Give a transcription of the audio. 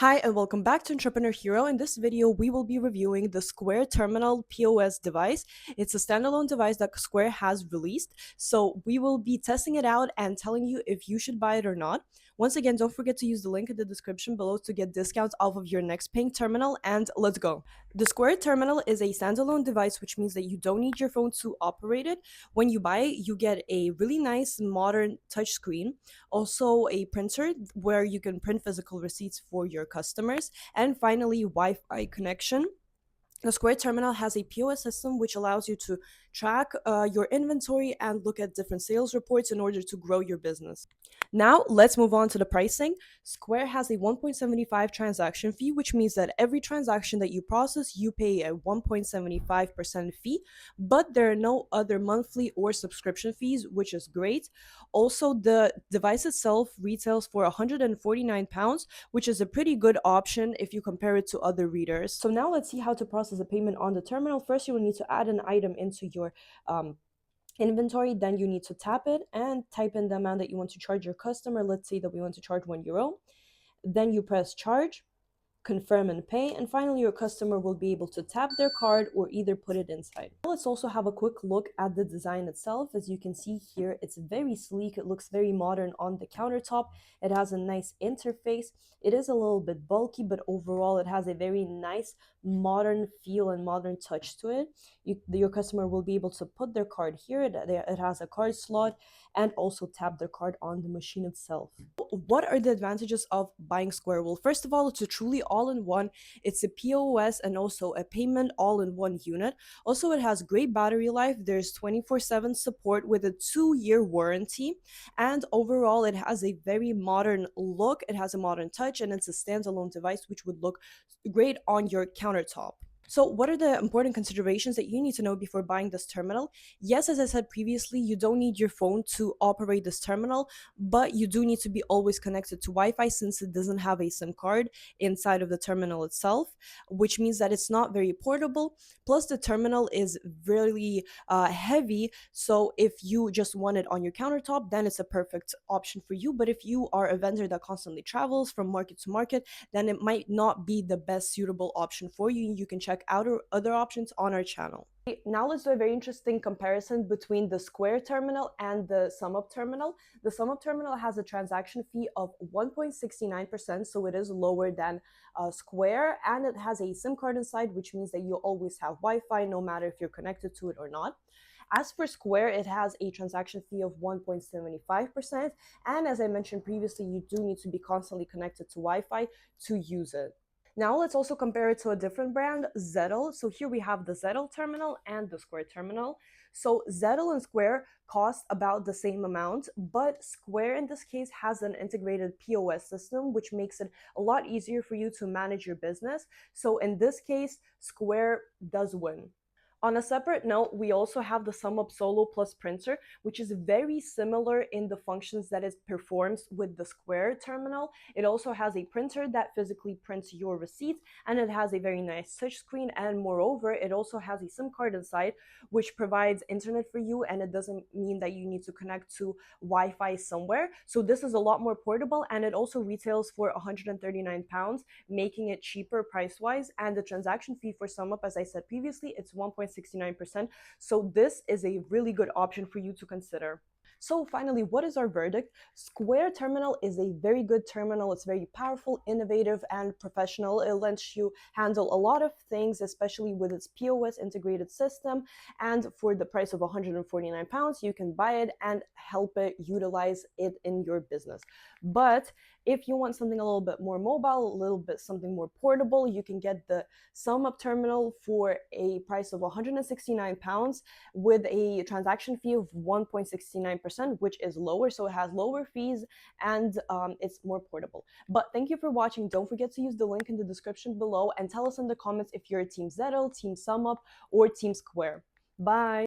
Hi and welcome back to Entrepreneur Hero. In this video, we will be reviewing the Square Terminal POS device. It's a standalone device that Square has released. So we will be testing it out and telling you if you should buy it or not. Once again, don't forget to use the link in the description below to get discounts off of your next paying terminal, and let's go. The Square Terminal is a standalone device, which means that you don't need your phone to operate it. When you buy it, you get a really nice modern touchscreen, also a printer where you can print physical receipts for your customers, and finally Wi-Fi connection. The Square Terminal has a POS system which allows you to track your inventory and look at different sales reports in order to grow your business. Now, let's move on to the pricing. Square has a 1.75 transaction fee, which means that every transaction that you process, you pay a 1.75% fee, but there are no other monthly or subscription fees, which is great. Also, the device itself retails for £149, which is a pretty good option if you compare it to other readers. So now let's see how to process a payment on the terminal. First, you will need to add an item into your inventory. Then you need to tap it and type in the amount that you want to charge your customer. Let's say that we want to charge €1. Then you press charge, confirm and pay, and finally your customer will be able to tap their card or either put it inside. Let's also have a quick look at the design itself. As you can see here, it's very sleek. It looks very modern on the countertop. It has a nice interface. It is a little bit bulky, but overall it has a very nice modern feel and modern touch to it. Your customer will be able to put their card here. It has a card slot and also tap their card on the machine itself. What are the advantages of buying Square? Well, first of all, it's a truly all-in-one. It's a POS and also a payment all-in-one unit. Also, it has great battery life. There's 24/7 support with a 2-year warranty. And overall, it has a very modern look. It has a modern touch, and it's a standalone device which would look great on your countertop. So what are the important considerations that you need to know before buying this terminal? Yes, as I said previously, you don't need your phone to operate this terminal, but you do need to be always connected to Wi-Fi since it doesn't have a SIM card inside of the terminal itself, which means that it's not very portable. Plus, the terminal is really heavy, so if you just want it on your countertop, then it's a perfect option for you. But if you are a vendor that constantly travels from market to market, then it might not be the best suitable option for you. You can check out our other options on our channel. Now let's do a very interesting comparison between the Square terminal and the SumUp terminal. The SumUp terminal has a transaction fee of 1.69%, so it is lower than Square, and it has a SIM card inside, which means that you always have Wi-Fi no matter if you're connected to it or not. As for Square, it has a transaction fee of 1.75%, and as I mentioned previously, you do need to be constantly connected to Wi-Fi to use it. Now let's also compare it to a different brand, Zettle. So here we have the Zettle terminal and the Square terminal. So Zettle and Square cost about the same amount, but Square in this case has an integrated POS system, which makes it a lot easier for you to manage your business. So in this case, Square does win. On a separate note, we also have the SumUp Solo Plus printer, which is very similar in the functions that it performs with the Square terminal. It also has a printer that physically prints your receipts, and it has a very nice touchscreen, and moreover, it also has a SIM card inside, which provides internet for you, and it doesn't mean that you need to connect to Wi-Fi somewhere. So this is a lot more portable, and it also retails for £139, making it cheaper price-wise, and the transaction fee for SumUp, as I said previously, it's 1.69%. So this is a really good option for you to consider. So finally, what is our verdict? Square terminal is a very good terminal. It's very powerful, innovative, and professional. It lets you handle a lot of things, especially with its POS integrated system. And for the price of £149, you can buy it and help it utilize it in your business. But if you want something a little bit more mobile, a little bit something more portable, you can get the SumUp terminal for a price of £169 with a transaction fee of 1.69%, which is lower, so it has lower fees and it's more portable. But thank you for watching. Don't forget to use the link in the description below and tell us in the comments if you're Team Zettle, Team SumUp, or Team Square. Bye!